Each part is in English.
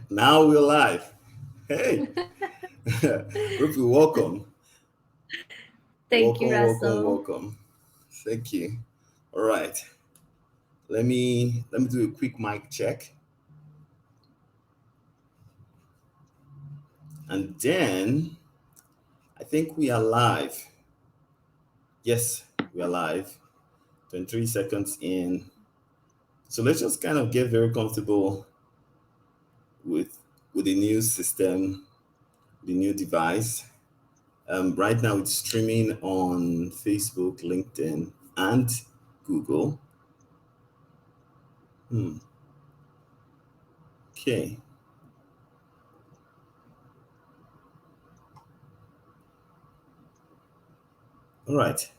Now we're live. Hey, Rupi, welcome. Thank you, Welcome, welcome, Russell. welcome. Thank you. All right. Let me do a quick mic check. And then I think we are live. Yes, we are live. 23 seconds in. So let's just kind of get very comfortable with with the new system, the new device. Right now it's streaming on Facebook, LinkedIn, and Google. Hmm. Okay. All right.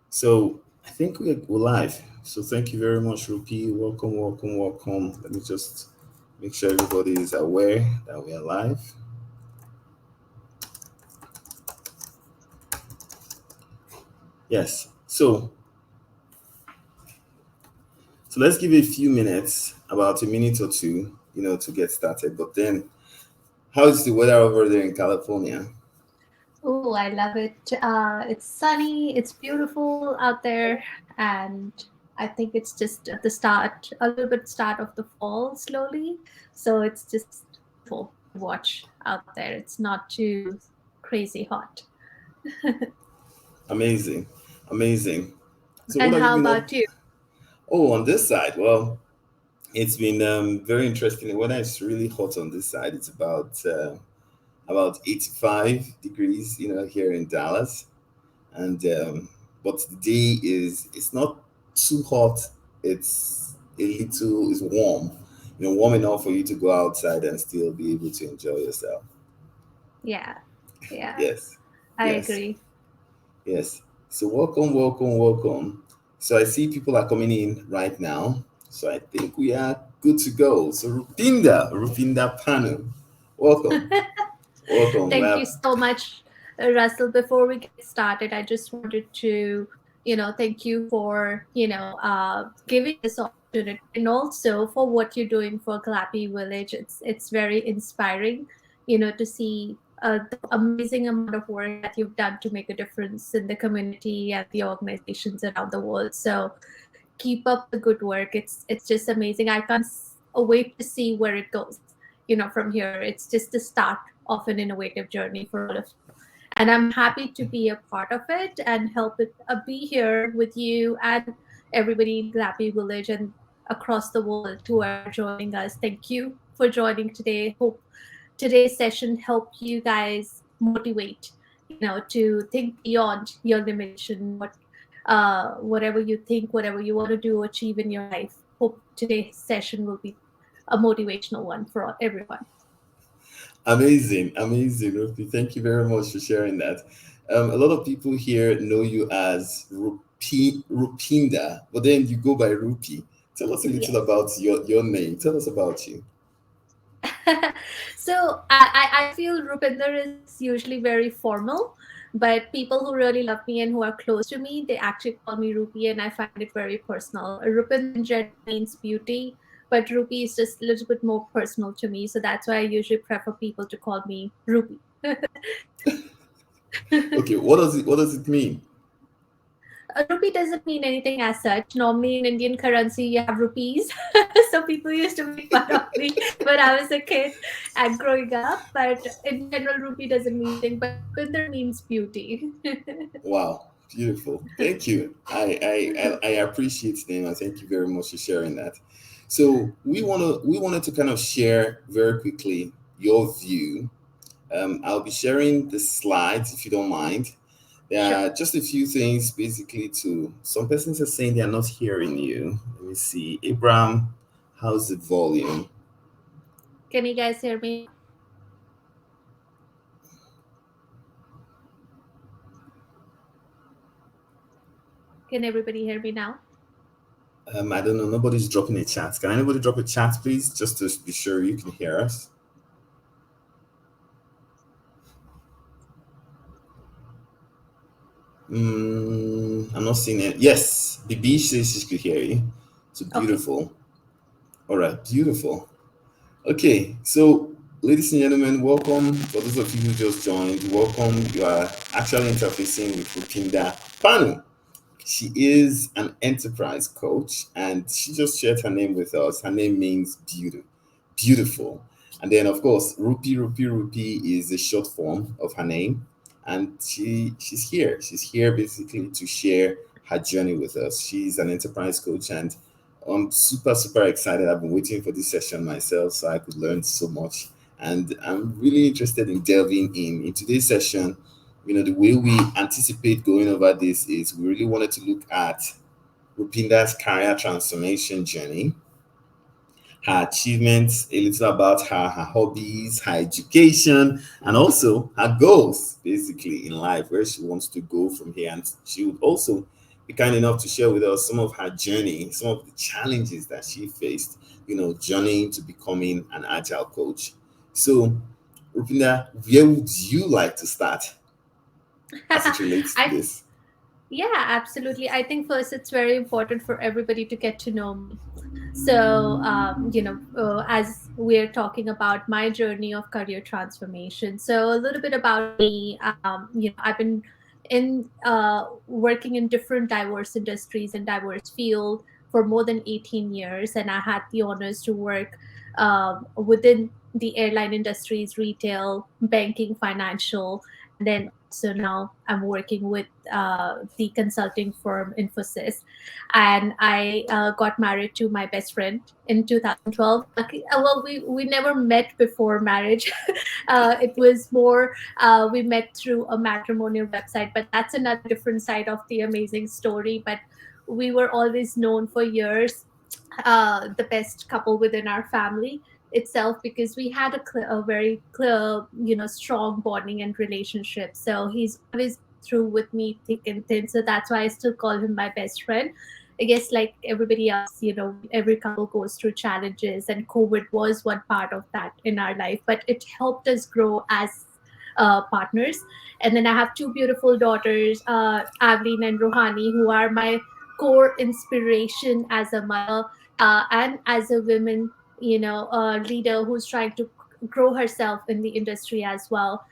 So I think we're live. So thank you very much, Rupi. Welcome, welcome, welcome. Let me just make sure everybody is aware that we are live. Yes. So let's give it a few minutes, about a minute or two, to get started. But then, how is the weather over there in California? Oh, I love it. It's sunny, it's beautiful out there, and I think it's just at the start, a little bit start of the fall slowly. So it's just beautiful to watch out there. It's not too crazy hot. Amazing, amazing. So what And have you how been up? about you? Oh, on this side, well, it's been very interesting. The weather is really hot on this side. It's about 85 degrees, here in Dallas. And but the day it's not too hot. It's warm, warm enough for you to go outside and still be able to enjoy yourself. Yeah, yeah, Yes, I yes, agree. yes. So welcome, welcome, welcome. So I see people are coming in right now. So I think we are good to go. So Rupinder Pannu, welcome, welcome. Thank you Well, so much, Russell. Before we get started, I just wanted to, thank you for, giving this opportunity and also for what you're doing for Glappy Village. It's very inspiring, to see the amazing amount of work that you've done to make a difference in the community and the organizations around the world. So keep up the good work. It's just amazing. I can't wait to see where it goes. From here, it's just the start of an innovative journey for all of you. And I'm happy to be a part of it and help it be here with you and everybody in Glappy Village and across the world who are joining us. Thank you for joining today. Hope today's session help you guys motivate, to think beyond your limitation, whatever you think, whatever you want to do, achieve in your life. Hope today's session will be a motivational one for everyone. amazing, amazing, Rupi. Thank you very much for sharing that. A lot of people here know you as Rupinder, but then you go by Rupi. Tell us a little Yes. about your name. Tell us about you. So I feel Rupinder is usually very formal, but people who really love me and who are close to me, they actually call me Rupi, and I find it very personal. Rupinder in general means beauty, but Rupi is just a little bit more personal to me, so that's why I usually prefer people to call me Rupi. Okay, what does it mean? A rupee doesn't mean anything as such. Normally in Indian currency, you have rupees. So people used to make fun of me when I was a kid and growing up. But in general, rupee doesn't mean anything. But rupinder means beauty. Wow, beautiful. Thank you. I appreciate the name and thank you very much for sharing that. So we wanted to kind of share very quickly your view. I'll be sharing the slides if you don't mind. There Sure. are just a few things basically to some persons are saying they are not hearing you. Let me see. Abraham, how's the volume? Can you guys hear me now? Can everybody hear me now? I don't know. Nobody's dropping a chat. Can anybody drop a chat, please? Just to be sure you can hear us. I'm not seeing it. Yes, the beach says she could hear you. So Okay. beautiful. All right, beautiful. Okay, so ladies and gentlemen, welcome. For those of you who just joined, welcome. You are actually interfacing with Rupinder Pannu. She is an enterprise coach and she just shared her name with us. Her name means beautiful. And then, of course, Rupi is the short form of her name. And she's here. She's here basically to share her journey with us. She's an enterprise coach and I'm super excited. I've been waiting for this session myself so I could learn so much. And I'm really interested in delving in today's session. The way we anticipate going over this is we really wanted to look at Rupinda's career transformation journey, her achievements, a little about her hobbies, her education, and also her goals, basically, in life, where she wants to go from here. And she would also be kind enough to share with us some of her journey, some of the challenges that she faced, journeying to becoming an agile coach. So, Rupinda, where would you like to start as it relates to I this? Yeah, absolutely. I think first it's very important for everybody to get to know me. So, as we're talking about my journey of career transformation, so a little bit about me. I've been in working in different diverse industries and diverse field for more than 18 years, and I had the honors to work within the airline industries, retail, banking, financial, and then also now I'm working with the consulting firm Infosys, and I got married to my best friend in 2012. Well, we never met before marriage. It was more we met through a matrimonial website, but that's another different side of the amazing story. But we were always known for years, the best couple within our family itself, because we had a very clear, strong bonding and relationship. So he's always been through with me thick and thin. So that's why I still call him my best friend. I guess like everybody else, every couple goes through challenges, and COVID was one part of that in our life, but it helped us grow as partners. And then I have two beautiful daughters, Aveline and Rohani, who are my core inspiration as a mother, and as a woman, leader who's trying to grow herself in the industry as well.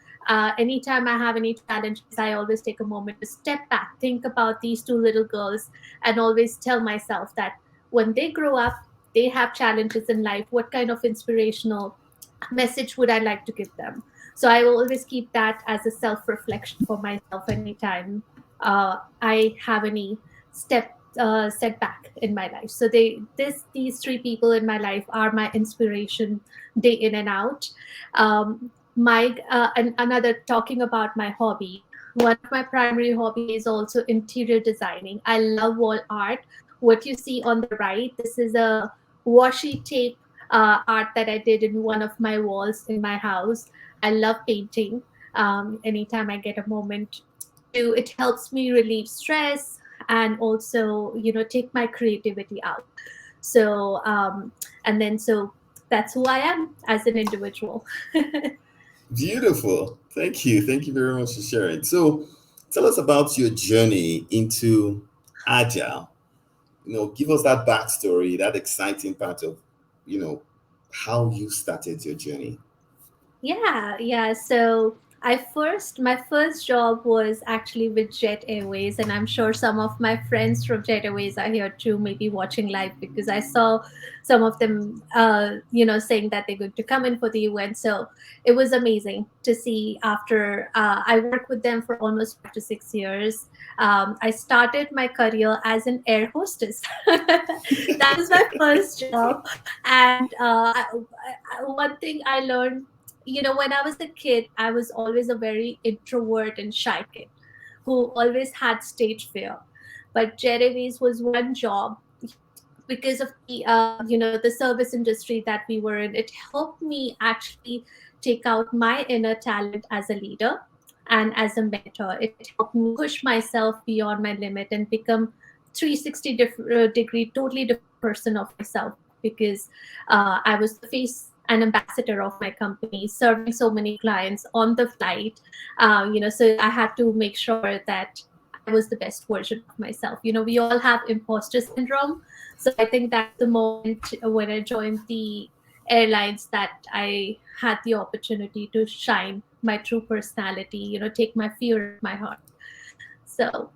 Anytime I have any challenges, I always take a moment to step back, think about these two little girls, and always tell myself that when they grow up, they have challenges in life. What kind of inspirational message would I like to give them? So I will always keep that as a self reflection for myself anytime I have any setback in my life. So these three people in my life are my inspiration day in and out. My and another talking about my hobby. One of my primary hobby is also interior designing. I love wall art. What you see on the right, this is a washi tape art that I did in one of my walls in my house. I love painting. Anytime I get a moment to, it helps me relieve stress and also, take my creativity out. So, and then so that's who I am as an individual. Beautiful. Thank you. Thank you very much for sharing. So, tell us about your journey into Agile. Give us that backstory, that exciting part of, you know, how you started your journey. Yeah. So my first job was actually with Jet Airways, and I'm sure some of my friends from Jet Airways are here too, maybe watching live, because I saw some of them, saying that they're going to come in for the event. So it was amazing to see. After I worked with them for almost 5 to 6 years, I started my career as an air hostess. That was my first job, and one thing I learned, when I was a kid, I was always a very introvert and shy kid who always had stage fear. But Jeremy's was one job, because of the the service industry that we were in. It helped me actually take out my inner talent as a leader and as a mentor. It helped me push myself beyond my limit and become 360 degree totally different person of myself, because I was the face and ambassador of my company, serving so many clients on the flight. So I had to make sure that I was the best version of myself. We all have imposter syndrome. So I think that's the moment when I joined the airlines that I had the opportunity to shine my true personality, take my fear at my heart. So,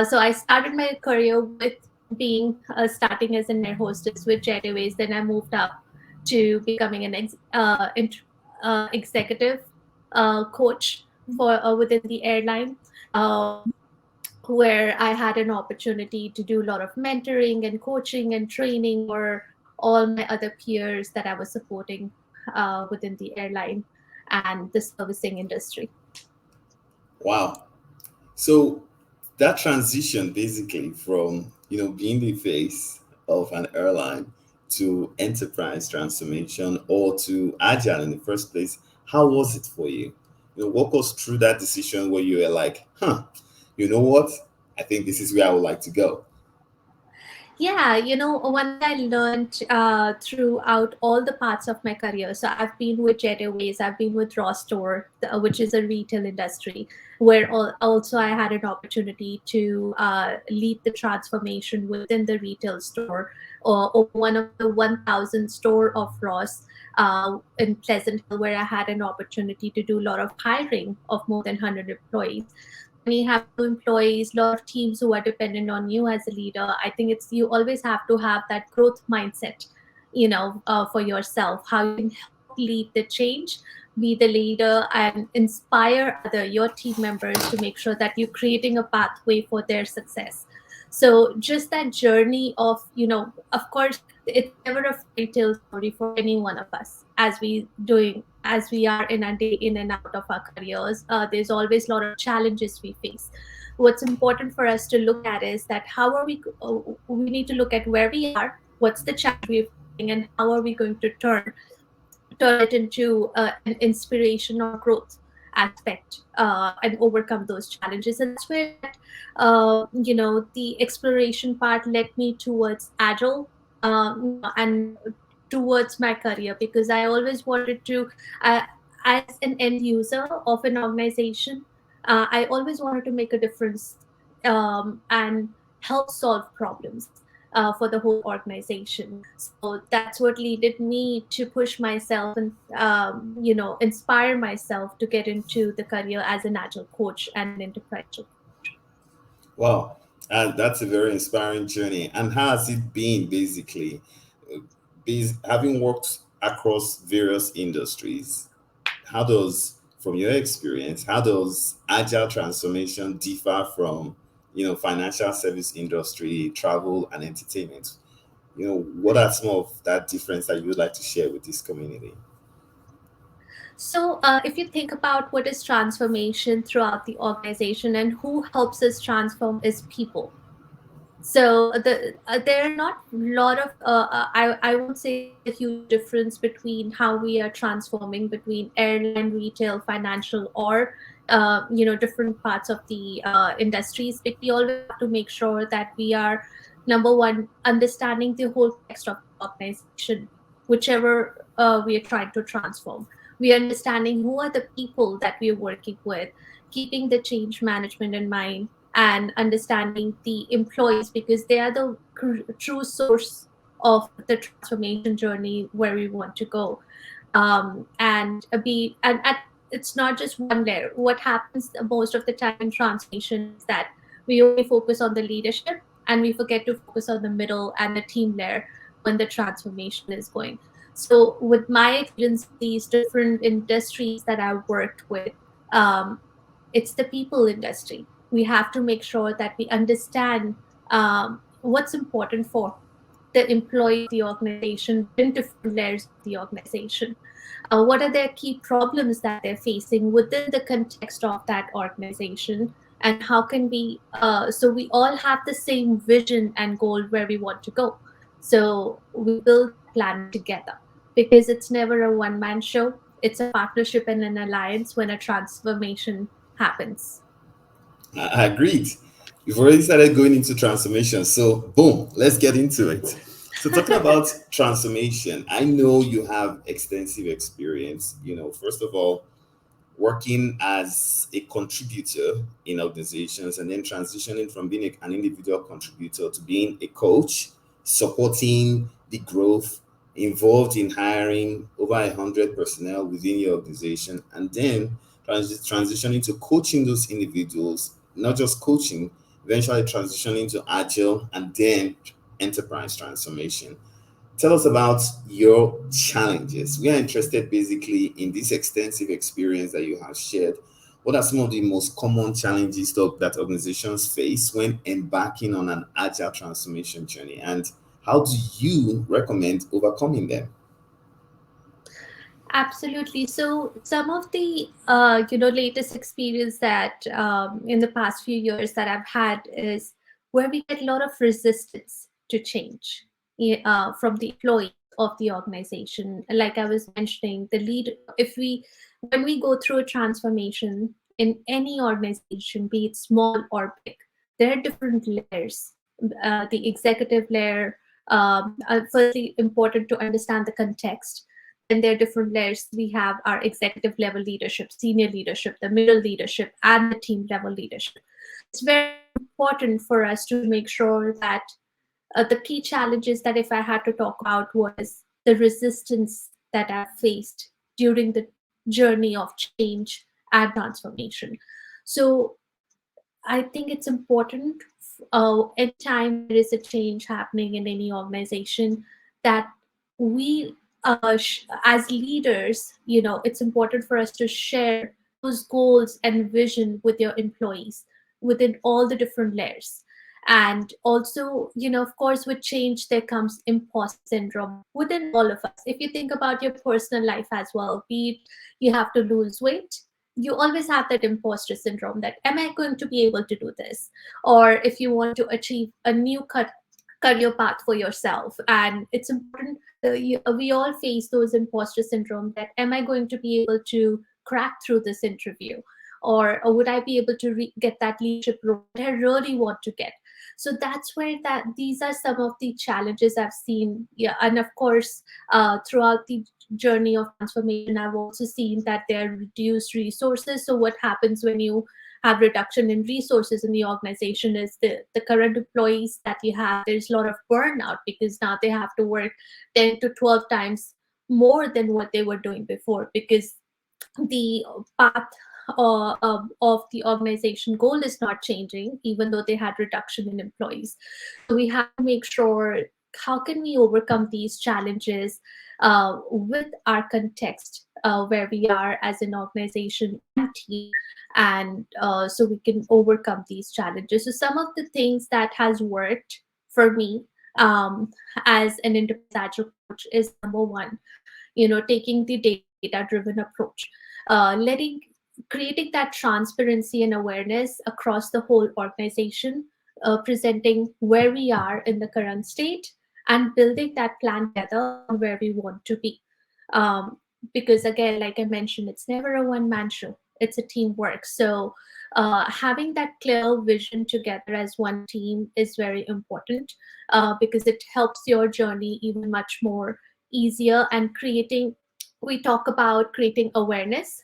so I started my career with being starting as an air hostess with Jet Airways. Then I moved up to becoming an executive coach for within the airline. Um, where I had an opportunity to do a lot of mentoring and coaching and training for all my other peers that I was supporting within the airline and the servicing industry. Wow. So that transition basically from, being the face of an airline to enterprise transformation or to agile in the first place, how was it for you? Walk us through that decision where you were like, you know what? I think this is where I would like to go. Yeah, one thing I learned throughout all the parts of my career. So I've been with Jet Airways, I've been with Raw Store, which is a retail industry, where also I had an opportunity to lead the transformation within the retail store, or one of the 1,000 store of Ross in Pleasant Hill, where I had an opportunity to do a lot of hiring of more than 100 employees. When you have new employees, a lot of teams who are dependent on you as a leader, I think it's you always have to have that growth mindset, for yourself, how you can help lead the change, be the leader, and inspire other your team members to make sure that you're creating a pathway for their success. So just that journey of, of course, it's never a fairy tale story for any one of us as we are in a day in and out of our careers. There's always a lot of challenges we face. What's important for us to look at is that how are we need to look at where we are, what's the challenge we're facing, and how are we going to turn it into an inspiration or growth aspect, and overcome those challenges. And that's where that the exploration part led me towards agile, and towards my career, because I always wanted to, uh, as an end user of an organization, I always wanted to make a difference, and help solve problems for the whole organization. So that's what led me to push myself and, inspire myself to get into the career as an agile coach and an enterprise coach. Wow. That's a very inspiring journey. And how has it been basically? Having worked across various industries, how does, from your experience, how does agile transformation differ from, financial service industry, travel, and entertainment? What are some of that difference that you would like to share with this community? So, if you think about what is transformation throughout the organization and who helps us transform is people. So there are not a lot of I won't say there's a huge difference between how we are transforming between airline, retail, financial, or different parts of the industries. But we always have to make sure that we are, number one, understanding the whole context of the organization, whichever we are trying to transform. We are understanding who are the people that we are working with, keeping the change management in mind, and understanding the employees, because they are the true source of the transformation journey where we want to go. And be and at It's not just one layer. What happens most of the time in transformation is that we only focus on the leadership and we forget to focus on the middle and the team layer when the transformation is going. So with my experience in these different industries that I've worked with, um, it's the people industry. We have to make sure that we understand what's important for the employee of the organization within different layers of the organization. What are their key problems that they're facing within the context of that organization? And how can so we all have the same vision and goal where we want to go. So we build that plan together, because it's never a one man show. It's a partnership and an alliance when a transformation happens. I agreed. You've already started going into transformation. So, boom, let's get into it. So, talking about transformation, I know you have extensive experience. First of all, working as a contributor in organizations and then transitioning from being an individual contributor to being a coach, supporting the growth involved in hiring over 100 personnel within your organization, and then transitioning to coaching those individuals, not just coaching, eventually transitioning to agile and then enterprise transformation. Tell us about your challenges. We are interested basically in this extensive experience that you have shared. What are some of the most common challenges that organizations face when embarking on an agile transformation journey? And how do you recommend overcoming them? Absolutely. So some of the latest experience that in the past few years that I've had is where we get a lot of resistance to change from the employees of the organization. Like I was mentioning, the lead if we when we go through a transformation in any organization, be it small or big, there are different layers. The executive layer, firstly, important to understand the context. Then there are different layers. We have our executive level leadership, senior leadership, the middle leadership, and the team level leadership. It's very important for us to make sure that the key challenges that if I had to talk about was the resistance that I faced during the journey of change and transformation. So I think it's important anytime there is a change happening in any organization that we, as leaders, it's important for us to share those goals and vision with your employees within all the different layers. And also, of course, with change, there comes imposter syndrome within all of us. If you think about your personal life as well, be it you have to lose weight, you always have that imposter syndrome that am I going to be able to do this? Or if you want to achieve a new career path for yourself, and it's important, we all face those imposter syndrome that am I going to be able to crack through this interview, or would I be able to get that leadership role that I really want to get? So that's where that these are some of the challenges I've seen. Yeah, and of course, throughout the journey of transformation, I've also seen that there are reduced resources. So what happens when you have reduction in resources in the organization is the current employees that you have, there's a lot of burnout because now they have to work 10 to 12 times more than what they were doing before, because the path of the organization goal is not changing, even though they had reduction in employees. So we have to make sure how can we overcome these challenges with our context where we are as an organization and team, and so we can overcome these challenges. So some of the things that has worked for me as an enterprise agile coach is number one, taking the data driven approach, letting creating that transparency and awareness across the whole organization, presenting where we are in the current state and building that plan together on where we want to be. Because again, like I mentioned, it's never a one-man show, it's a teamwork. So having that clear vision together as one team is very important, because it helps your journey even much more easier. And creating, we talk about creating awareness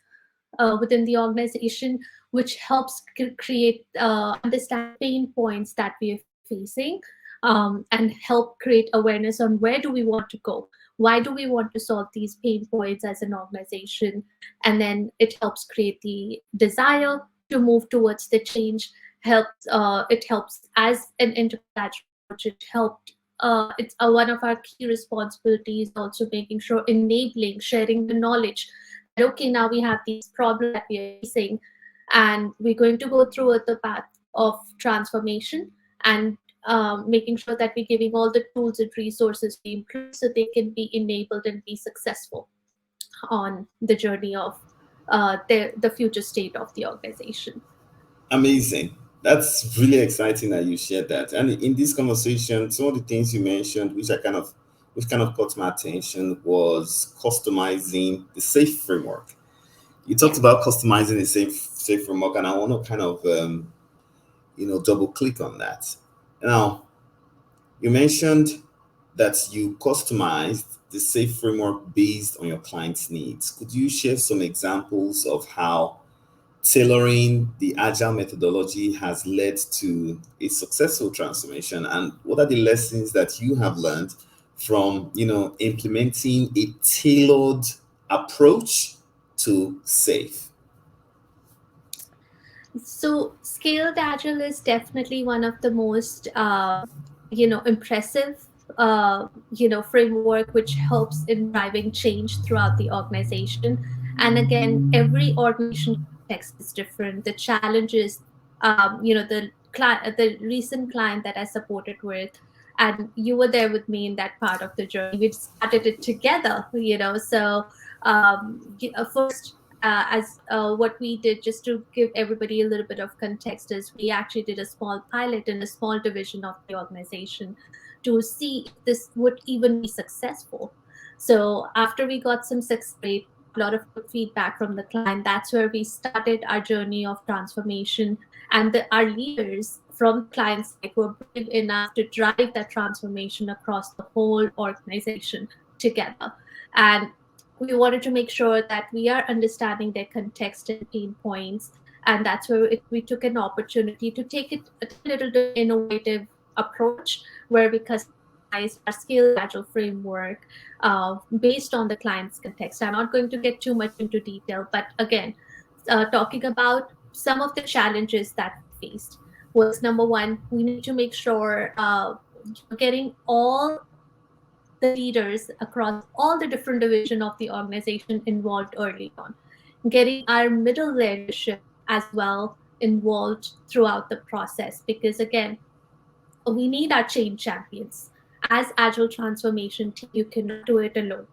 within the organization, which helps create understand pain points that we are facing, and help create awareness on where do we want to go, why do we want to solve these pain points as an organization, and then it helps create the desire to move towards the change. It helps as an enterprise approach. It helped it's one of our key responsibilities, also making sure enabling sharing the knowledge that okay, now we have these problems that we are facing, and we're going to go through the path of transformation, and making sure that we're giving all the tools and resources to employees so they can be enabled and be successful on the journey of the future state of the organization. Amazing. That's really exciting that you shared that. And in this conversation, some of the things you mentioned, which kind of caught my attention, was customizing the safe framework. You Yeah. talked about customizing the safe framework, and I want to kind of double click on that. Now, you mentioned that you customized the safe framework based on your client's needs. Could you share some examples of how tailoring the agile methodology has led to a successful transformation, and what are the lessons that you have learned from implementing a tailored approach to safe? So scaled agile is definitely one of the most impressive framework which helps in driving change throughout the organization. And again, every organization context is different. The challenges, the recent client that I supported with, and you were there with me in that part of the journey. We started it together, so first, as what we did, just to give everybody a little bit of context, is we actually did a small pilot in a small division of the organization to see if this would even be successful. So after we got some success rate, a lot of good feedback from the client, that's where we started our journey of transformation. And our leaders from the client side were brave enough to drive that transformation across the whole organization together. And we wanted to make sure that we are understanding their context and pain points. And that's where we took an opportunity to take a little bit innovative approach, where we customized our scale agile framework based on the client's context. I'm not going to get too much into detail, but again, talking about some of the challenges that we faced was, number one, we need to make sure getting all the leaders across all the different division of the organization involved early on, getting our middle leadership as well involved throughout the process, because again, we need our change champions. As agile transformation team, you cannot do it alone.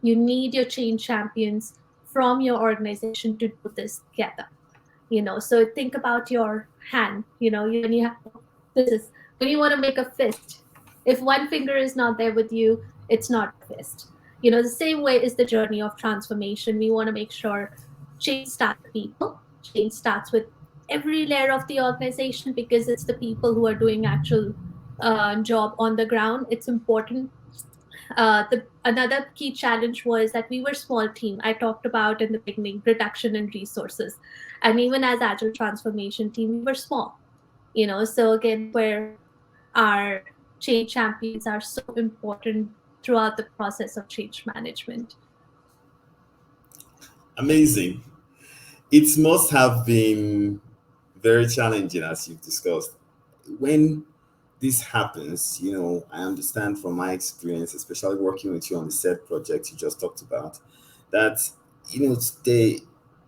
You need your change champions from your organization to do this together. So think about your hand. When you have this is when you want to make a fist, if one finger is not there with you, it's not a fist. The same way is the journey of transformation. We want to make sure change starts with people. Change starts with every layer of the organization, because it's the people who are doing actual job on the ground. It's important. The Another key challenge was that we were small team. I talked about in the beginning reduction in resources, and even as agile transformation team, we were small. So again, where our change champions are so important throughout the process of change management. Amazing. It must have been very challenging, as you've discussed. When this happens, I understand from my experience, especially working with you on the said project you just talked about, that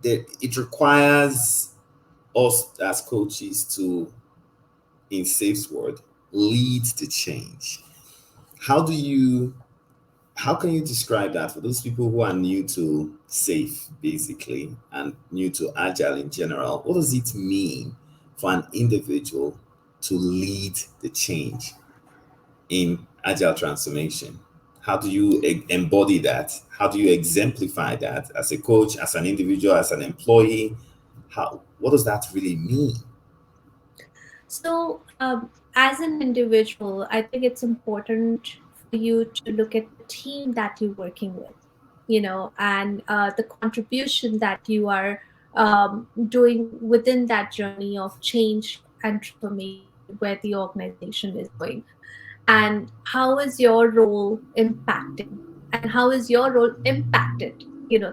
it requires us as coaches to, in Safe's word, lead the change. How do you how can you describe that for those people who are new to Safe, basically, and new to Agile in general? What does it mean for an individual to lead the change in Agile transformation? How do you embody that? How do you exemplify that as a coach, as an individual, as an employee? What does that really mean? So, as an individual, I think it's important for you to look at the team that you're working with, and the contribution that you are doing within that journey of change and transformation where the organization is going. And how is your role impacting, and how is your role impacted,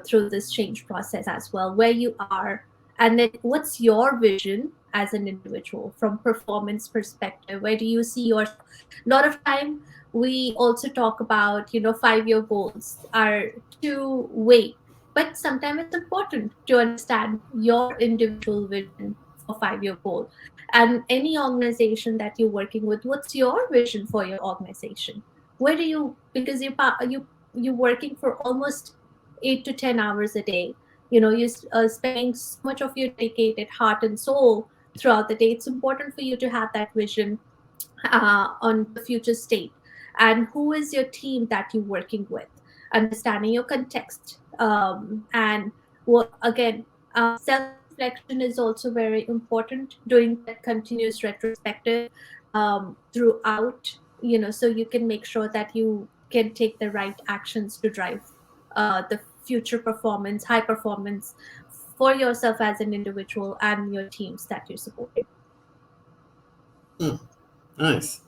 through this change process as well, where you are, and then what's your vision as an individual from performance perspective? Where do you see yourself? A lot of time we also talk about 5-year goals are too vague, but sometimes it's important to understand your individual vision for 5-year goal. And any organization that you're working with, what's your vision for your organization? Where do you, because you're working for almost 8 to 10 hours a day, you're spending so much of your dedicated heart and soul throughout the day. It's important for you to have that vision on the future state. And who is your team that you're working with? Understanding your context, and what again, self reflection is also very important. Doing that continuous retrospective throughout, so you can make sure that you can take the right actions to drive the future performance, high performance for yourself as an individual and your teams that you're supporting. Hmm, nice.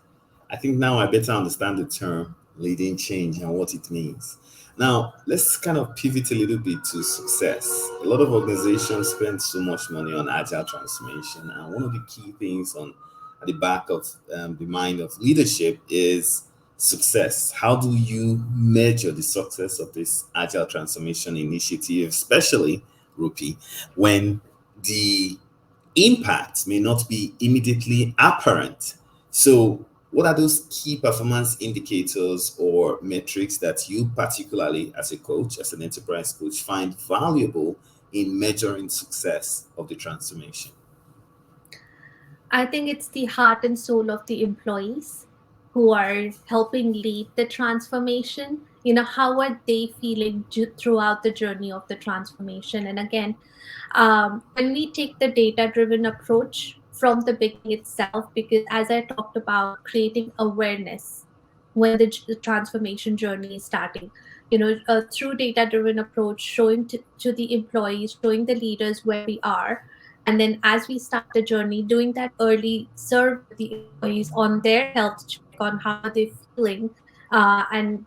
I think now I better understand the term leading change and what it means. Now, let's kind of pivot a little bit to success. A lot of organizations spend so much money on agile transformation, and one of the key things on at the back of the mind of leadership is success. How do you measure the success of this agile transformation initiative, especially Rupi, when the impact may not be immediately apparent? So, what are those key performance indicators or metrics that you, particularly as a coach, as an enterprise coach, find valuable in measuring success of the transformation? I think it's the heart and soul of the employees who are helping lead the transformation. How are they feeling throughout the journey of the transformation? And again, when we take the data driven approach from the beginning itself, because as I talked about, creating awareness when the transformation journey is starting, through data driven approach, showing to the employees, showing the leaders where we are. And then as we start the journey, doing that early survey with the employees on their health check, on how are they feeling, and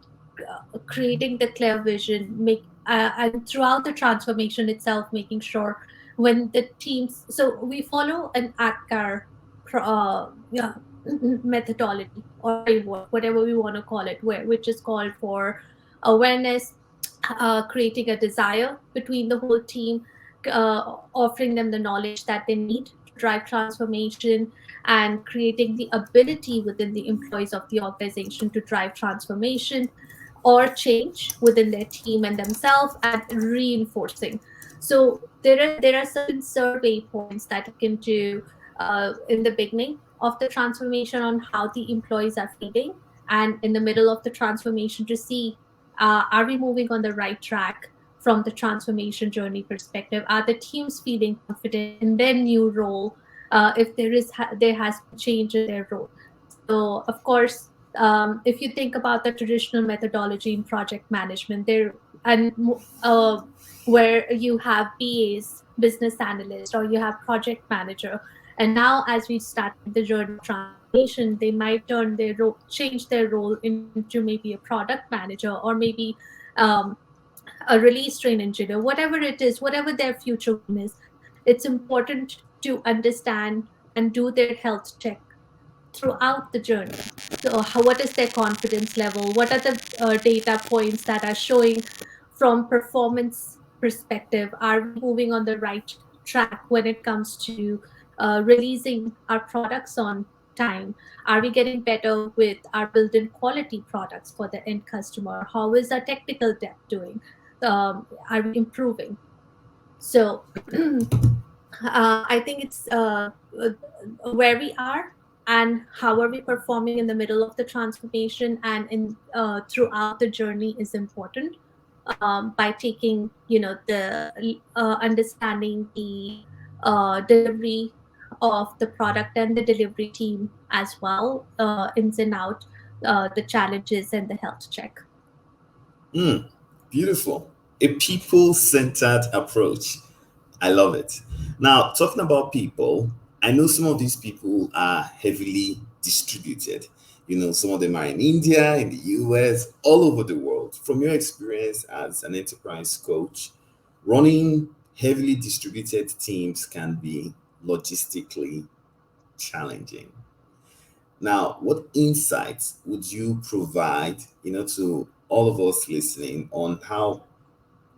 creating the clear vision, and throughout the transformation itself, making sure when the teams, so we follow an ACAR yeah, methodology or framework, whatever we want to call it, which is called for awareness, creating a desire between the whole team, offering them the knowledge that they need to drive transformation, and creating the ability within the employees of the organization to drive transformation or change within their team and themselves, and reinforcing. So there are certain survey points that you can do in the beginning of the transformation on how the employees are feeling, and in the middle of the transformation to see, are we moving on the right track from the transformation journey perspective? Are the teams feeling confident in their new role? If there has been change in their role. So of course, if you think about the traditional methodology in project management, and where you have BAs, business analyst, or you have project manager, and now as we start the journey of transformation, they might change their role into maybe a product manager, or maybe um, a release train engineer, whatever it is, whatever their future one is. It's important to understand and do their health check throughout the journey. So, what is their confidence level? What are the data points that are showing from performance perspective? Are we moving on the right track when it comes to releasing our products on time? Are we getting better with our built-in quality products for the end customer? How is our technical depth doing? Are we improving? So I think it's where we are and how are we performing in the middle of the transformation and in throughout the journey is important. By taking, the understanding the delivery of the product and the delivery team as well, ins and out, the challenges and the health check. Mm, beautiful. A people centered approach. I love it. Now, talking about people, I know some of these people are heavily distributed. Some of them are in India, in the US, all over the world. From your experience as an enterprise coach, running heavily distributed teams can be logistically challenging. Now, what insights would you provide, to all of us listening on how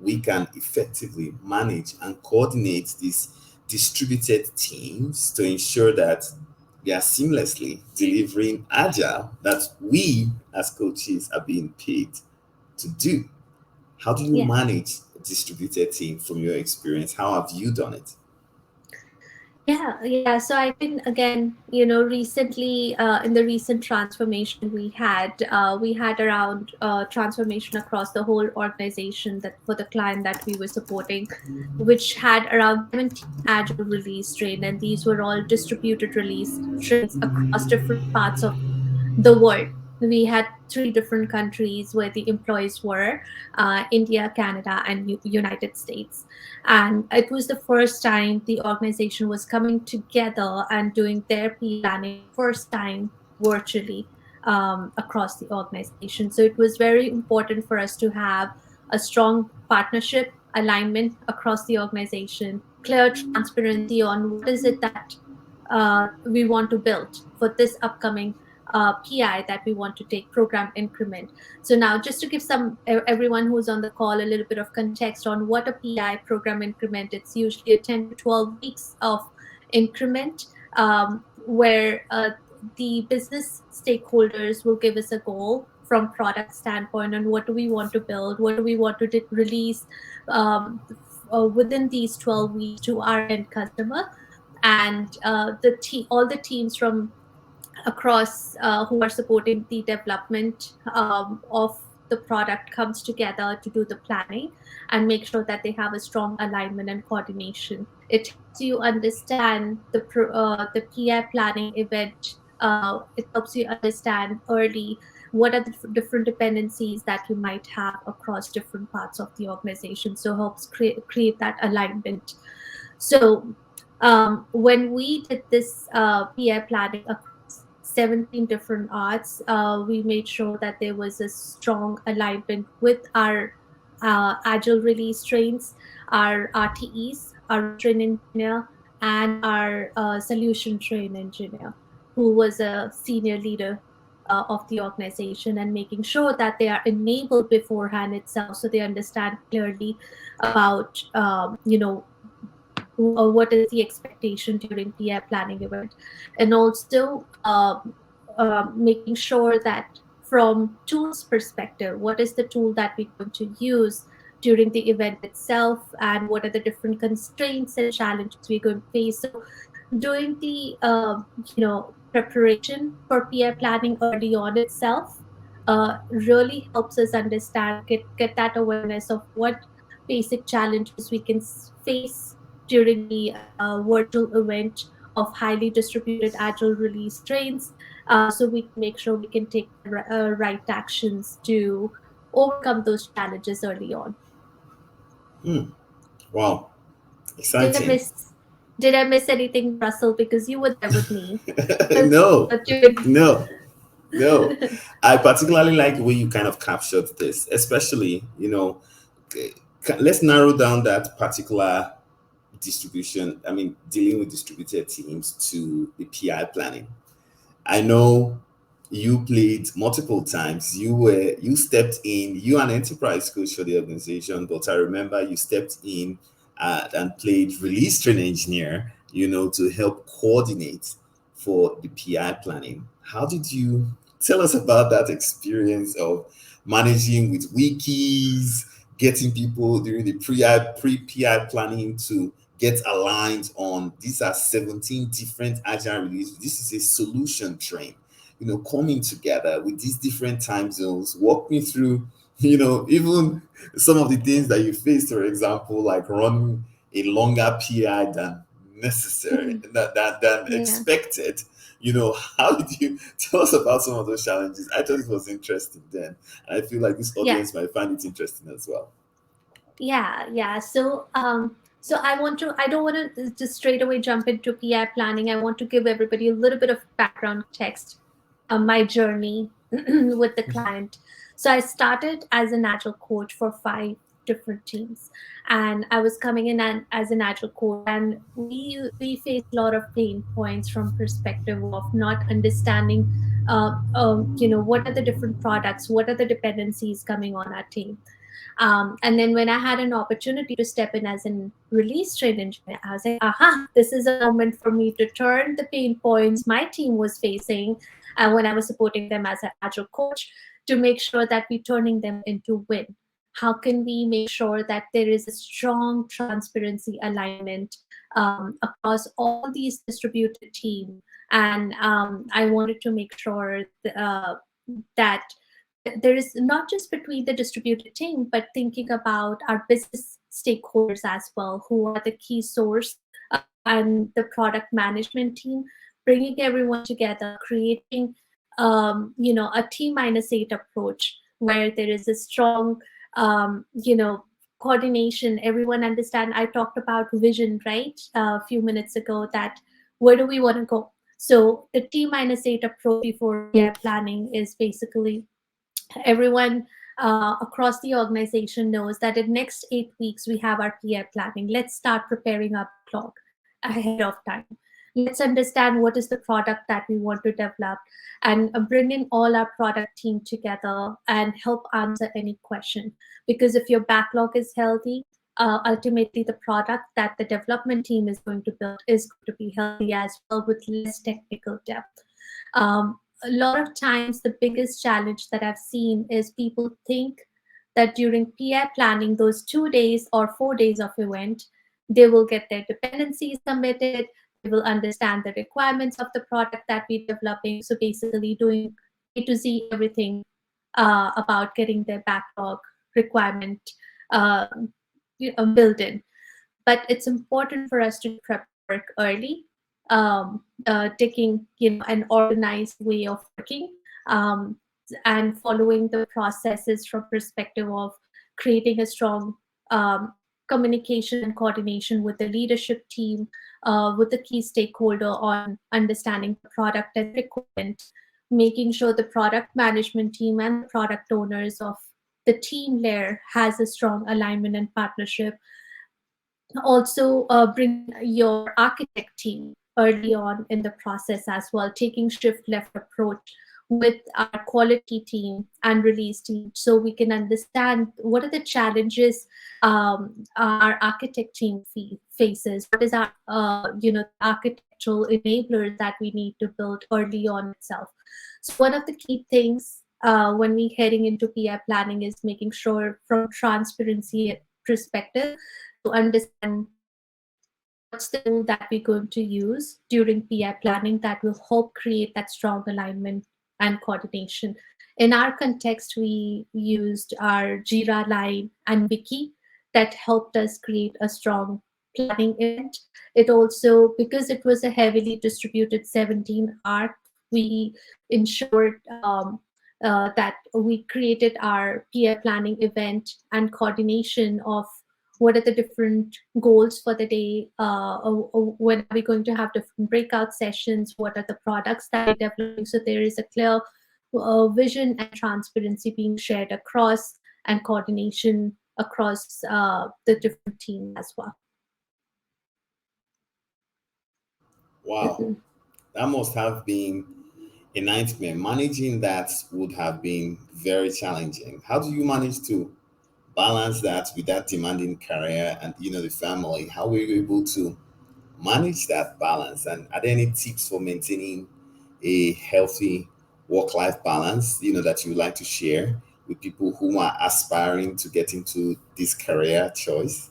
we can effectively manage and coordinate these distributed teams to ensure that they are seamlessly delivering agile that we as coaches are being paid to do? How do you Yeah. manage a distributed team from your experience? How have you done it? Yeah. So I think again, recently, in the recent transformation we had around transformation across the whole organization, that for the client that we were supporting, which had around 17 agile release train, and these were all distributed release trains across different parts of the world. We had three different countries where the employees were: India, Canada, and United States. And it was the first time the organization was coming together and doing their P planning first time virtually. across the organization. So it was very important for us to have a strong partnership alignment across the organization, clear transparency on what is it that we want to build for this upcoming PI that we want to take, program increment. So now, just to give everyone who's on the call a little bit of context on what a PI, program increment, it's usually a 10 to 12 weeks of increment, where the business stakeholders will give us a goal from product standpoint on what do we want to build, what do we want to release within these 12 weeks to our end customer. And all the teams from across who are supporting the development of the product comes together to do the planning and make sure that they have a strong alignment and coordination. It helps you understand the PI planning event. It helps you understand early what are the different dependencies that you might have across different parts of the organization. So helps create that alignment. So when we did this PI planning across 17 different arts, we made sure that there was a strong alignment with our Agile release trains, our RTEs, our train engineer, and our solution train engineer, who was a senior leader of the organization, and making sure that they are enabled beforehand itself so they understand clearly about what is the expectation during PI planning event, and also making sure that from tools perspective, what is the tool that we're going to use during the event itself, and what are the different constraints and challenges we're going to face. So doing the preparation for PI planning early on itself really helps us understand, get that awareness of what basic challenges we can face during the virtual event of highly distributed agile release trains, so we can make sure we can take the right actions to overcome those challenges early on. Hmm. Wow, Did I exciting. miss did I miss anything, Russell? Because you were there with me. Because No, during no, no. I particularly like the way you kind of captured this, especially, let's narrow down that particular distribution. I mean, dealing with distributed teams to the PI planning. I know you played multiple times. You stepped in. You an enterprise coach for the organization, but I remember you stepped in and played release train engineer. To help coordinate for the PI planning. How did you tell us about that experience of managing with wikis, getting people during the pre-PI planning to get aligned on these are 17 different agile releases. This is a solution train, coming together with these different time zones. Walk me through, even some of the things that you faced, for example, like running a longer PI than necessary, than yeah, expected. How did you tell us about some of those challenges? I thought it was interesting then. And I feel like this yeah, audience might find it interesting as well. yeah. So I don't want to just straight away jump into PI planning. I want to give everybody a little bit of background text, my journey with the client. So I started as an agile coach for 5 different teams, and I was coming in as an agile coach, and we faced a lot of pain points from perspective of not understanding, what are the different products, what are the dependencies coming on our team. And then when I had an opportunity to step in as a release train engineer, I was like, aha, this is a moment for me to turn the pain points my team was facing when I was supporting them as an agile coach, to make sure that we're turning them into win. How can we make sure that there is a strong transparency alignment across all these distributed teams? And I wanted to make sure that there is not just between the distributed team, but thinking about our business stakeholders as well, who are the key source, and the product management team, bringing everyone together, creating a T minus 8 approach where there is a strong coordination. Everyone understand. I talked about vision, right, a few minutes ago, that where do we want to go? So the T minus 8 approach before PI planning is basically everyone across the organization knows that in next 8 weeks we have our PI planning. Let's start preparing our backlog ahead of time. Let's understand what is the product that we want to develop, and bring in all our product team together and help answer any question. Because if your backlog is healthy, ultimately the product that the development team is going to build is going to be healthy as well, with less technical depth. A lot of times, the biggest challenge that I've seen is people think that during PI planning, those 2 days or 4 days of event, they will get their dependencies submitted, they will understand the requirements of the product that we're developing. So basically, doing A to Z everything about getting their backlog requirement uh, built in. But it's important for us to prep work early, taking an organized way of working, um, and following the processes from perspective of creating a strong um, communication and coordination with the leadership team, with the key stakeholder on understanding the product and requirement, making sure the product management team and the product owners of the team layer has a strong alignment and partnership. Also bring your architect team early on in the process as well, taking shift left approach with our quality team and release team, so we can understand what are the challenges our architect team faces, what is our architectural enablers that we need to build early on itself. So one of the key things when we heading into PI planning is making sure from transparency perspective to understand what's the tool that we're going to use during PI planning that will help create that strong alignment and coordination. In our context, we used our Jira line and Wiki that helped us create a strong planning event. It also, because it was a heavily distributed 17 arc, we ensured that we created our PI planning event and coordination of what are the different goals for the day, when are we going to have different breakout sessions, what are the products that we're developing. So there is a clear vision and transparency being shared across, and coordination across the different teams as well. Wow, that must have been a nightmare. Managing that would have been very challenging. How do you manage to balance that with that demanding career and the family? How were you able to manage that balance? And are there any tips for maintaining a healthy work-life balance, that you would like to share with people who are aspiring to get into this career choice?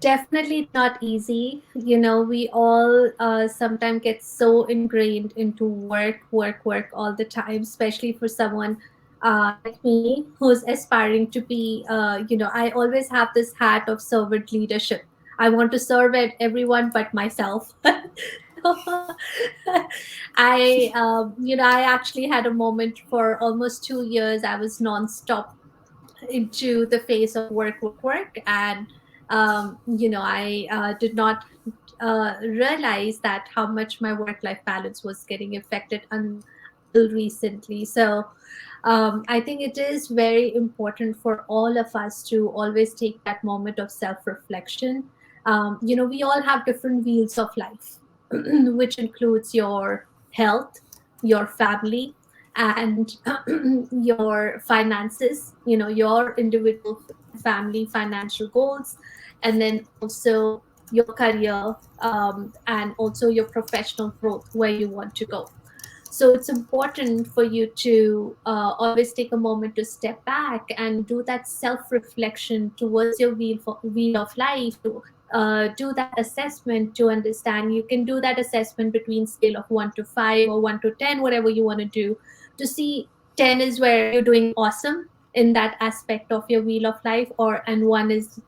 Definitely not easy. We all sometimes get so ingrained into work, work, work all the time, especially for someone like me who's aspiring to be, I always have this hat of servant leadership. I want to serve everyone but myself. I actually had a moment for almost 2 years. I was nonstop into the phase of work, work, work, and I did not realize that how much my work-life balance was getting affected until recently. So I think it is very important for all of us to always take that moment of self-reflection. We all have different wheels of life, which includes your health, your family, and your finances, your individual family financial goals, and then also your career, and also your professional growth, where you want to go. So it's important for you to always take a moment to step back and do that self-reflection towards your wheel of life, to do that assessment to understand. You can do that assessment between scale of 1 to 5 or 1 to 10, whatever you want to do, to see 10 is where you're doing awesome in that aspect of your wheel of life, or and 1 is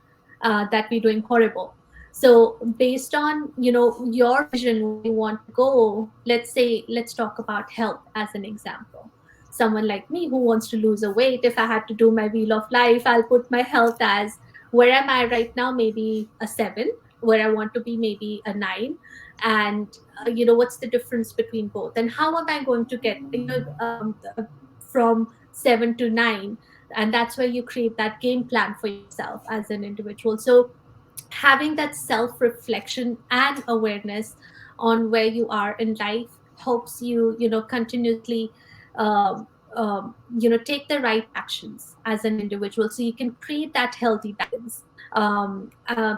that we're doing horrible. So based on your vision where you want to go, let's talk about health as an example. Someone like me who wants to lose a weight, if I had to do my wheel of life, I'll put my health as, where am I right now, maybe a 7, where I want to be maybe a 9. and what's the difference between both, and how am I going to get from 7 to 9. And that's where you create that game plan for yourself as an individual. So having that self reflection and awareness on where you are in life helps you, continuously um, take the right actions as an individual, so you can create that healthy balance.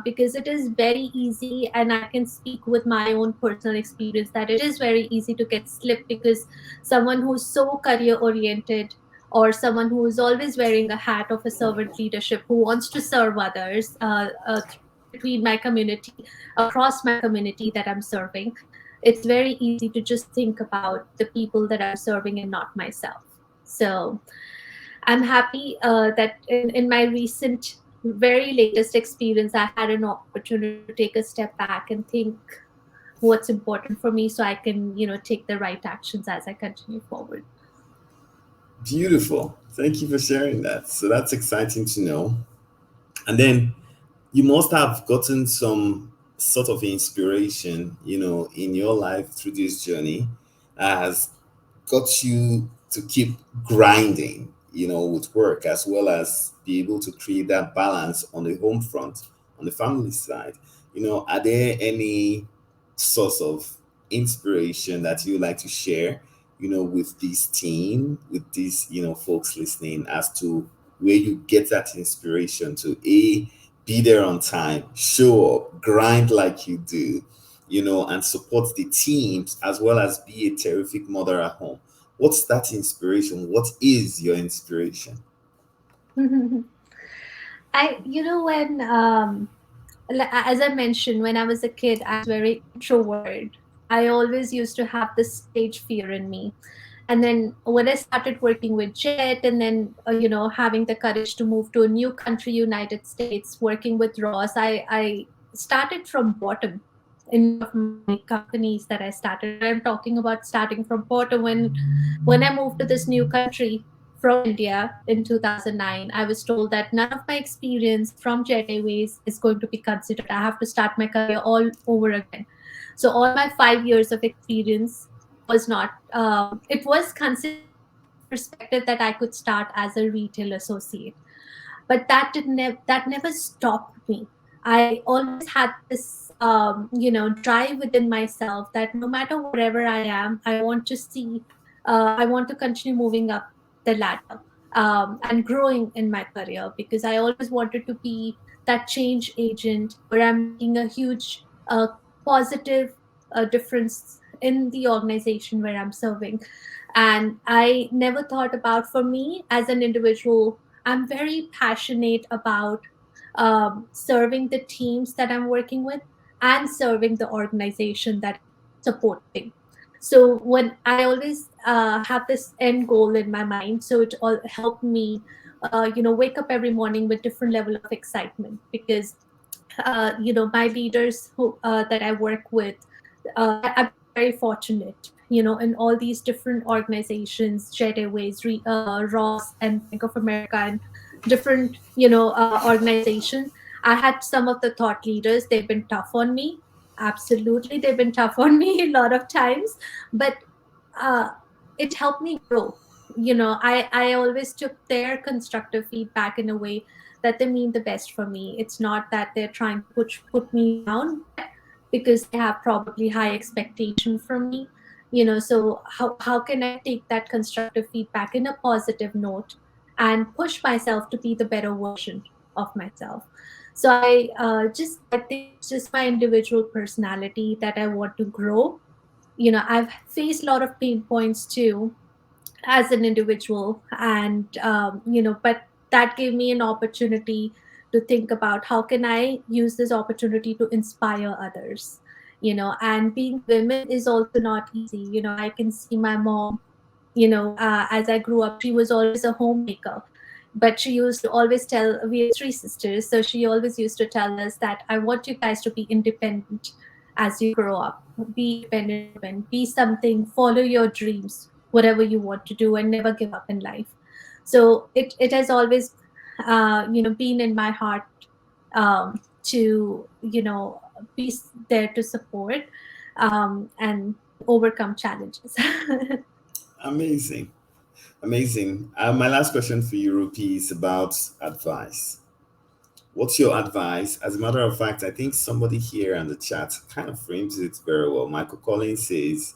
Because it is very easy, and I can speak with my own personal experience, that it is very easy to get slipped, because someone who's so career oriented, or someone who is always wearing a hat of a servant leadership, who wants to serve others, between my community, across my community that I'm serving, it's very easy to just think about the people that I'm serving and not myself. So I'm happy that in my recent, very latest experience, I had an opportunity to take a step back and think what's important for me, so I can, take the right actions as I continue forward. Beautiful. Thank you for sharing that. So that's exciting to know. And then you must have gotten some sort of inspiration, in your life through this journey that has got you to keep grinding, with work, as well as be able to create that balance on the home front, on the family side. Are there any source of inspiration that you like to share, with this team, with these, folks listening, as to where you get that inspiration to be there on time, show up, grind like you do, and support the teams, as well as be a terrific mother at home? What's that inspiration? What is your inspiration? When as I mentioned, when I was a kid, I was very introvert. I always used to have this stage fear in me. And then when I started working with Jet, and then having the courage to move to a new country, United States, working with Ross, I started from bottom in one of my companies that I started. And I'm talking about starting from bottom. When I moved to this new country from India in 2009, I was told that none of my experience from Jet Airways is going to be considered. I have to start my career all over again. So all my 5 years of experience was not, it was considered from the perspective that I could start as a retail associate, but that never stopped me. I always had this drive within myself that no matter wherever I am, I want to see, I want to continue moving up the ladder, and growing in my career, because I always wanted to be that change agent where I'm making a huge positive difference in the organization where I'm serving. And I never thought about, for me as an individual, I'm very passionate about serving the teams that I'm working with and serving the organization that I'm supporting. So when I always have this end goal in my mind, so it all helped me, wake up every morning with different level of excitement, because my leaders that I work with, I've been very fortunate, in all these different organizations, Jet Airways, Ross, and Bank of America, and different, organizations. I had some of the thought leaders. They've been tough on me. Absolutely, they've been tough on me a lot of times, but uh, it helped me grow. I always took their constructive feedback in a way that they mean the best for me. It's not that they're trying to put me down, but because they have probably high expectation from me. So how can I take that constructive feedback in a positive note and push myself to be the better version of myself? So I think it's just my individual personality that I want to grow. I've faced a lot of pain points too as an individual, and but that gave me an opportunity to think about how can I use this opportunity to inspire others. And being women is also not easy. I can see my mom, as I grew up, she was always a homemaker, but she used to always tell, we have three sisters, so she always used to tell us that I want you guys to be independent as you grow up. Be independent women, be something, follow your dreams, whatever you want to do, and never give up in life. So it has always been in my heart, to be there to support. and overcome challenges. Amazing. Amazing. My last question for you, Rupi, is about advice. What's your advice? As a matter of fact, I think somebody here in the chat kind of frames it very well. Michael Collins says,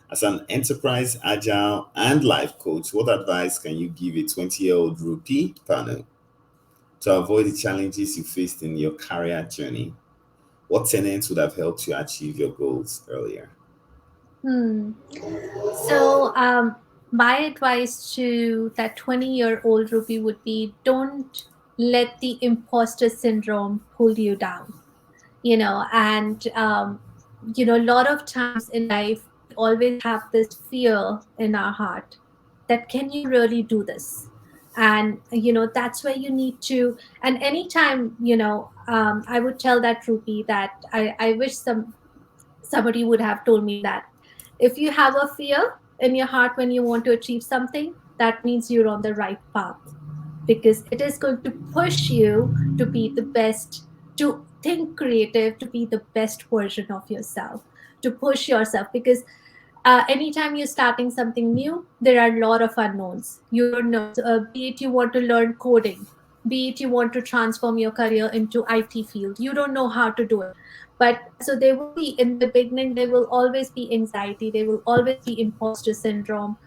as an enterprise, agile, and life coach, what advice can you give a 20-year-old Rupi Pannu to avoid the challenges you faced in your career journey? What tenets would have helped you achieve your goals earlier? Hmm. So, my advice to that 20-year-old Ruby would be, don't let the imposter syndrome pull you down. And a lot of times in life we always have this fear in our heart that, can you really do this? And that's where you need to. And anytime, I would tell that Ruby that I wish somebody would have told me that if you have a fear in your heart when you want to achieve something, that means you're on the right path, because it is going to push you to be the best, to think creative, to be the best version of yourself, to push yourself. Because anytime you're starting something new, there are a lot of unknowns. You don't know. So, be it you want to learn coding, be it you want to transform your career into IT field, you don't know how to do it. But so there will be, in the beginning, there will always be anxiety. There will always be imposter syndrome.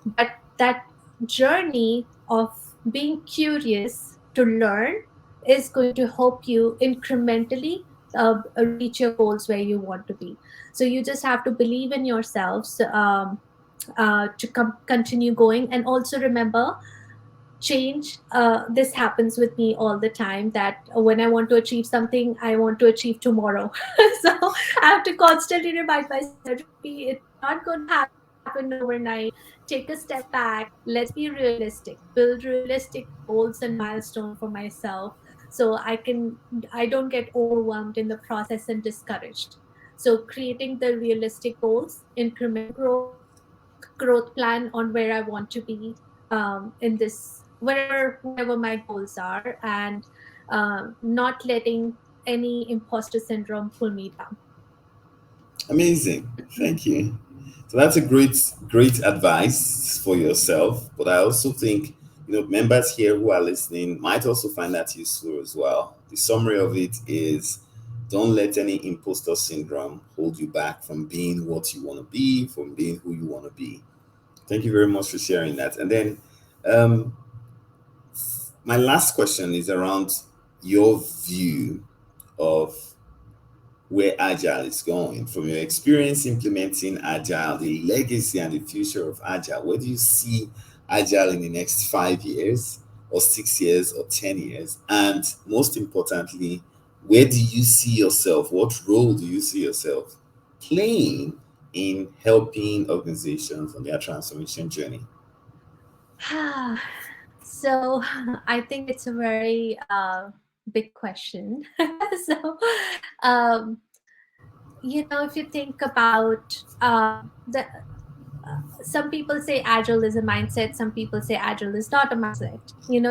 But that journey of being curious to learn is going to help you incrementally reach your goals where you want to be. So you just have to believe in yourselves, to continue going. And also remember, change, this happens with me all the time, that when I want to achieve something, I want to achieve tomorrow. So I have to constantly remind myself that, "Ruby, it's not going to happen overnight. Take a step back. Let's be realistic. Build realistic goals and milestones for myself, so I don't get overwhelmed in the process and discouraged." So creating the realistic goals, incremental growth plan on where I want to be, in this, whatever my goals are, and not letting any imposter syndrome pull me down. Amazing. Thank you. So that's a great advice for yourself. But I also think, members here who are listening might also find that useful as well. The summary of it is, don't let any imposter syndrome hold you back from being what you want to be, from being who you want to be. Thank you very much for sharing that. And then um, my last question is around your view of where Agile is going. From your experience implementing Agile, the legacy and the future of Agile, where do you see Agile in the next 5 years, or 6 years, or 10 years? And most importantly, where do you see yourself? What role do you see yourself playing in helping organizations on their transformation journey? So I think it's a very big question. So, um, if you think about, the some people say agile is a mindset, some people say agile is not a mindset,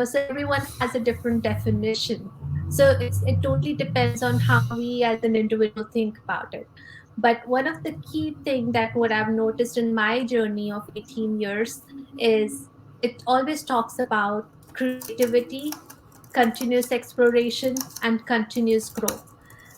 so everyone has a different definition. So it totally depends on how we as an individual think about it. But one of the key thing that what I've noticed in my journey of 18 years is, it always talks about creativity, continuous exploration, and continuous growth.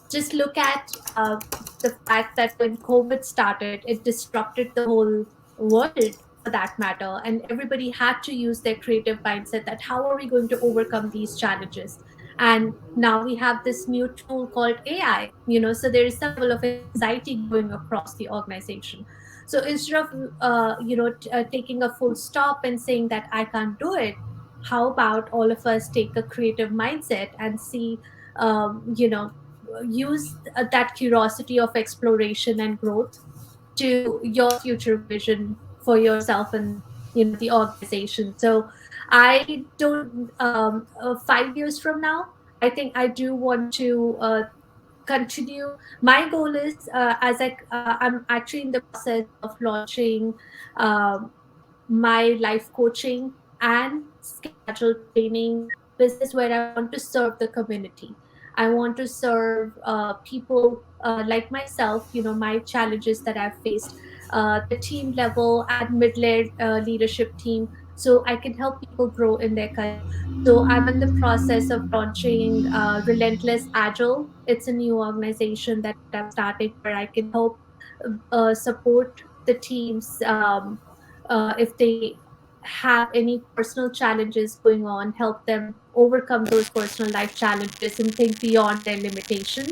Just look at the fact that when COVID started, it disrupted the whole world, for that matter, and everybody had to use their creative mindset, that how are we going to overcome these challenges? And now we have this new tool called AI, so there is some level of anxiety going across the organization. So instead of taking a full stop and saying that I can't do it, how about all of us take a creative mindset and see, use that curiosity of exploration and growth to your future vision for yourself and the organization. So I don't, 5 years from now, I think I do want to continue. My goal is, I'm actually in the process of launching um, my life coaching and skill agile training business, where I want to serve the community. I want to serve people like myself, my challenges that I've faced, the team level and mid-layer leadership team, so I can help people grow in their career. So I'm in the process of launching Relentless Agile. It's a new organization that I'm starting where I can help support the teams if they have any personal challenges going on, help them overcome those personal life challenges and think beyond their limitation.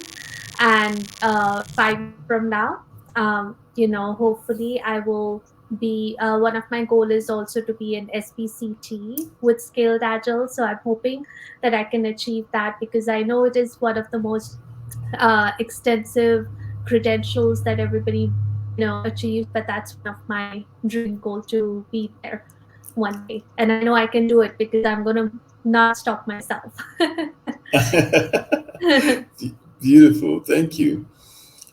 And 5 years from now, hopefully I will be one of my goal is also to be an SPCT with Scaled Agile. So I'm hoping that I can achieve that because I know it is one of the most extensive credentials that everybody achieves, but that's one of my dream goal to be there one day, and I know I can do it because I'm going to not stop myself. Beautiful. Thank you.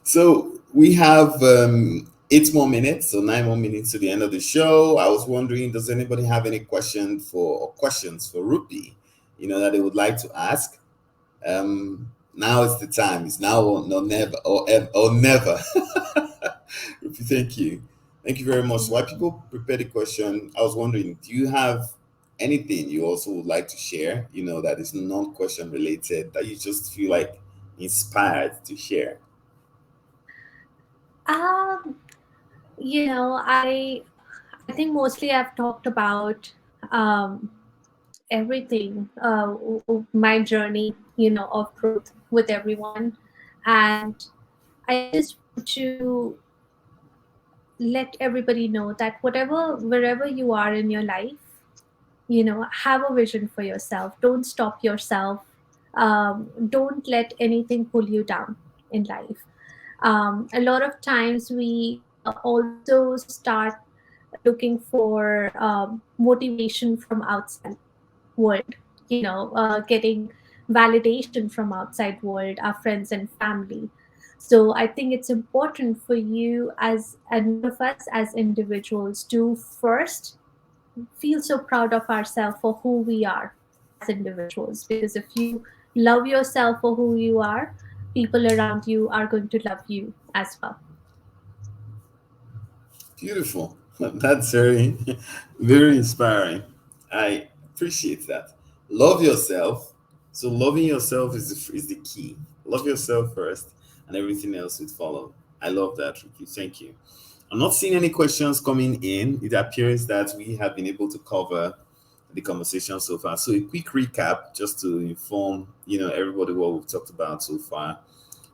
So we have 8 more minutes, so 9 more minutes to the end of the show. I was wondering, does anybody have any questions for Rupi, that they would like to ask? Now is the time. It's now or no never or never. Rupi, thank you. Thank you very much. So while people prepare the question, I was wondering, do you have anything you also would like to share, that is non-question related that you just feel like inspired to share? um you know i I think mostly I've talked about um everything, my journey, of growth with everyone. And I just want to let everybody know that wherever you are in your life, have a vision for yourself. Don't stop yourself. Don't let anything pull you down in life. A lot of times we also start looking for motivation from outside world, getting validation from outside world, our friends and family. So I think it's important for you as and all of us as individuals to first feel so proud of ourselves for who we are as individuals, because if you love yourself for who you are, people around you are going to love you as well. Beautiful. That's very, very inspiring. I appreciate that. Love yourself. So loving yourself is the key. Love yourself first, and everything else will follow. I love that, Ricky. Thank you. I'm not seeing any questions coming in. It appears that we have been able to cover the conversation so far. So a quick recap, just to inform everybody what we've talked about so far.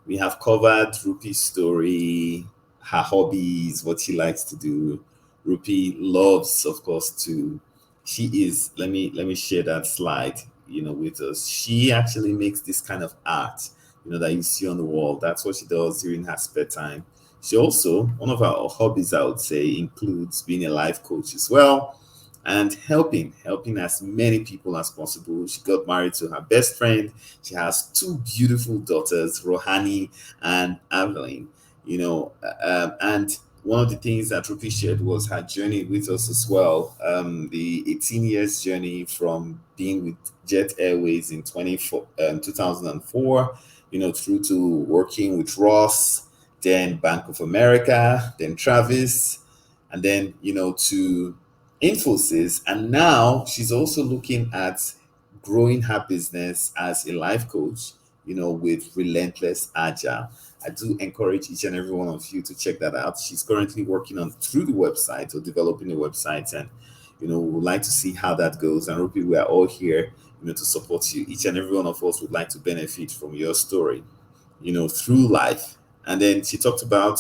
We have covered Rupi's story, her hobbies, what she likes to do. Rupi loves, of course, to. She is. Let me share that slide. With us. She actually makes this kind of art. That you see on the wall. That's what she does during her spare time. She also, one of her hobbies, I would say, includes being a life coach as well, and helping as many people as possible. She got married to her best friend. She has two beautiful daughters, Rohani and Evelyn. And one of the things that Rupi shared was her journey with us as well. The 18 years journey from being with Jet Airways in 2004, through to working with Ross, then Bank of America, then Travis, and then, to Infosys. And now she's also looking at growing her business as a life coach, with Relentless Agile. I do encourage each and every one of you to check that out. She's currently working on through the website or developing a website, and we would like to see how that goes. And Rupi, we are all here, to support you. Each and every one of us would like to benefit from your story, through life. And then she talked about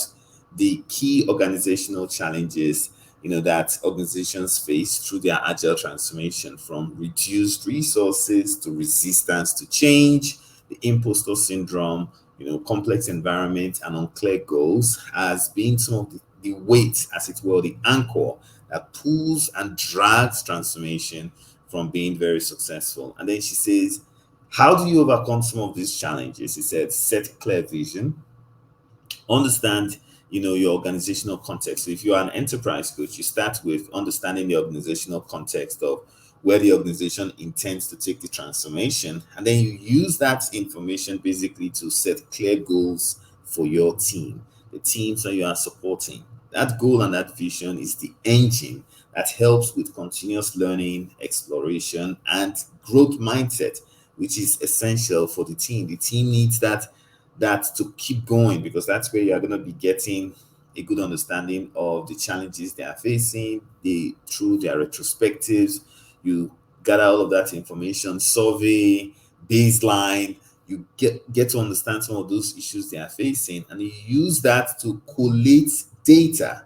the key organizational challenges, that organizations face through their agile transformation, from reduced resources to resistance to change, the imposter syndrome, complex environment and unclear goals, as being some of the weight, as it were, the anchor that pulls and drags transformation from being very successful. And then she says, how do you overcome some of these challenges? He said, set clear vision, understand your organizational context. So if you are an enterprise coach, you start with understanding the organizational context of where the organization intends to take the transformation. And then you use that information basically to set clear goals for your team, the teams that you are supporting. That goal and that vision is the engine that helps with continuous learning, exploration, and growth mindset, which is essential for the team. The team needs that to keep going, because that's where you're going to be getting a good understanding of the challenges they are facing. They, through their retrospectives, you gather all of that information, survey, baseline. You get to understand some of those issues they are facing, and you use that to collate data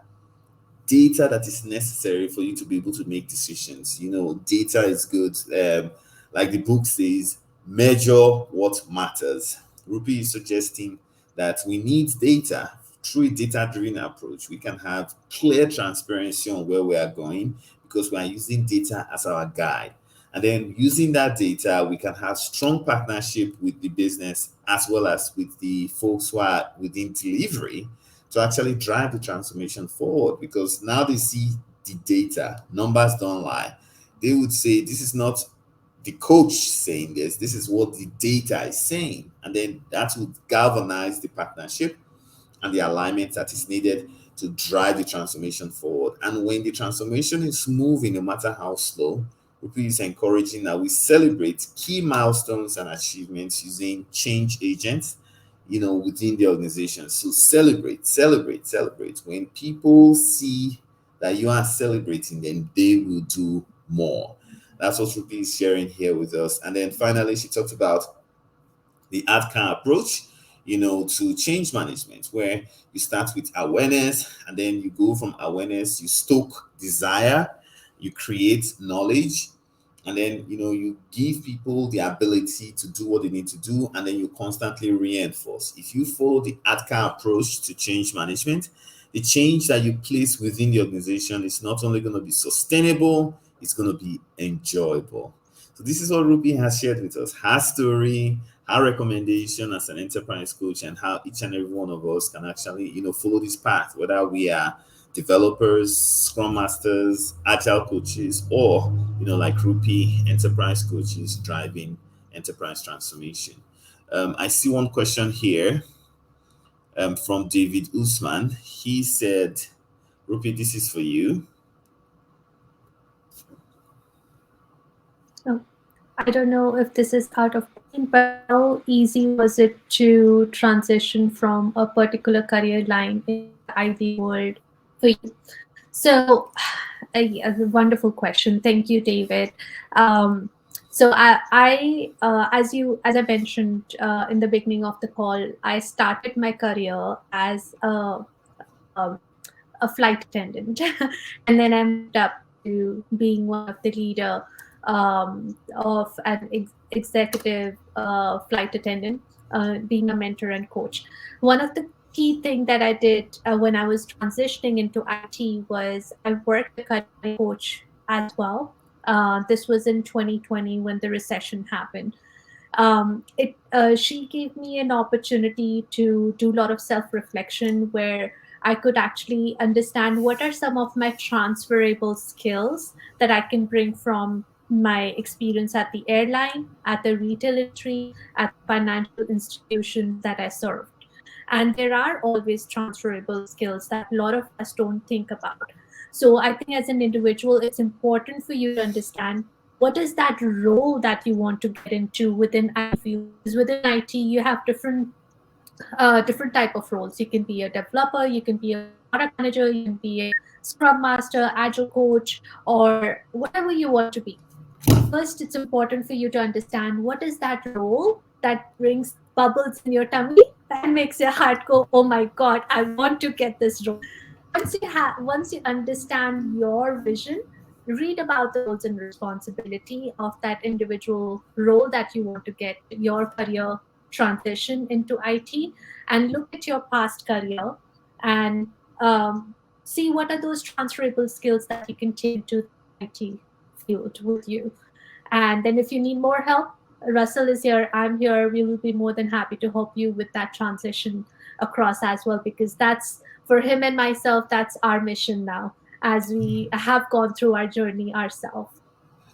that is necessary for you to be able to make decisions. Data is good. Like the book says, measure what matters. Rupi is suggesting that we need data. Through a data-driven approach, we can have clear transparency on where we are going, because we are using data as our guide. And then using that data, we can have strong partnership with the business as well as with the folks who are within delivery to actually drive the transformation forward, because now they see the data. Numbers don't lie. They would say, this is not the coach saying this is what the data is saying. And then that would galvanize the partnership and the alignment that is needed to drive the transformation forward. And when the transformation is moving, no matter how slow, Rupi is encouraging that we celebrate key milestones and achievements using change agents, within the organization. So celebrate, celebrate, celebrate. When people see that you are celebrating, then they will do more. That's what Rupi is sharing here with us. And then finally, she talked about the ADCAR approach, to change management, where you start with awareness, and then you go from awareness, you stoke desire, you create knowledge, and then you give people the ability to do what they need to do, and then you constantly reinforce. If you follow the ADCAR approach to change management, the change that you place within the organization is not only going to be sustainable, it's going to be enjoyable. So this is what Ruby has shared with us, her story, her recommendation as an enterprise coach, and how each and every one of us can actually follow this path, whether we are developers, scrum masters, agile coaches, or like Rupi, enterprise coaches driving enterprise transformation. I see one question here from David Usman. He said, Rupi, this is for you. Oh, I don't know if this is out of question, but how easy was it to transition from a particular career line into the IT world for you? So, a wonderful question. Thank you, David. So as I mentioned in the beginning of the call, I started my career as a flight attendant, and then I moved up to being one of the leader of an executive flight attendant, being a mentor and coach. One of the key thing that I did when I was transitioning into IT was I worked a career coach as well. This was in 2020 when the recession happened. She gave me an opportunity to do a lot of self-reflection where I could actually understand what are some of my transferable skills that I can bring from my experience at the airline, at the retail industry, at the financial institutions that I served. And there are always transferable skills that a lot of us don't think about. So I think as an individual, it's important for you to understand what is that role that you want to get into within IT field. Because within IT, you have different type of roles. You can be a developer, you can be a product manager, you can be a scrum master, agile coach, or whatever you want to be. First, it's important for you to understand what is that role that brings bubbles in your tummy and makes your heart go, oh my god, I want to get this role. Once you understand your vision, read about the roles and responsibility of that individual role that you want to get your career transition into IT, and look at your past career and see what are those transferable skills that you can take into the IT field with you. And then if you need more help, Russell is here, I'm here. We will be more than happy to help you with that transition across as well, because that's for him and myself, that's our mission now as we have gone through our journey ourselves.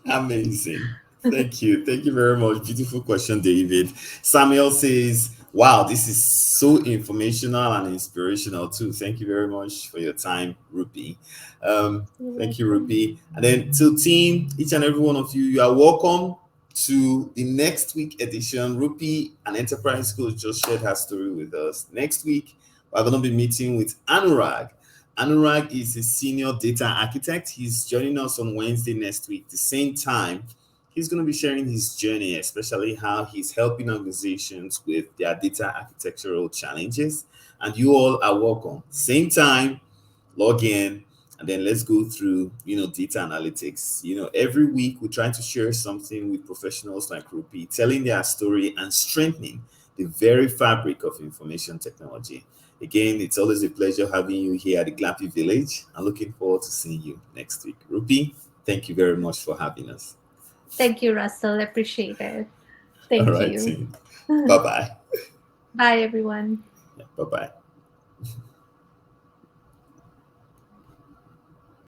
Amazing. Thank you. Thank you very much. Beautiful question, David. Samuel says, wow, this is so informational and inspirational too. Thank you very much for your time, Rupi. Um, You're thank you, welcome. Rupi. And then to team, each and every one of you, you are welcome to the next week edition. Rupi, an enterprise coach, just shared her story with us. Next week, we're going to be meeting with Anurag. Anurag is a senior data architect. He's joining us on Wednesday next week. The same time, he's going to be sharing his journey, especially how he's helping organizations with their data architectural challenges. And you all are welcome. Same time, log in, and then let's go through, data analytics. Every week we try to share something with professionals like Rupi, telling their story and strengthening the very fabric of information technology. Again, it's always a pleasure having you here at the Glappy Village. I'm looking forward to seeing you next week. Rupi, thank you very much for having us. Thank you, Russell. Appreciate it. All Thank right, you. team. Bye bye. Bye, everyone. Bye bye.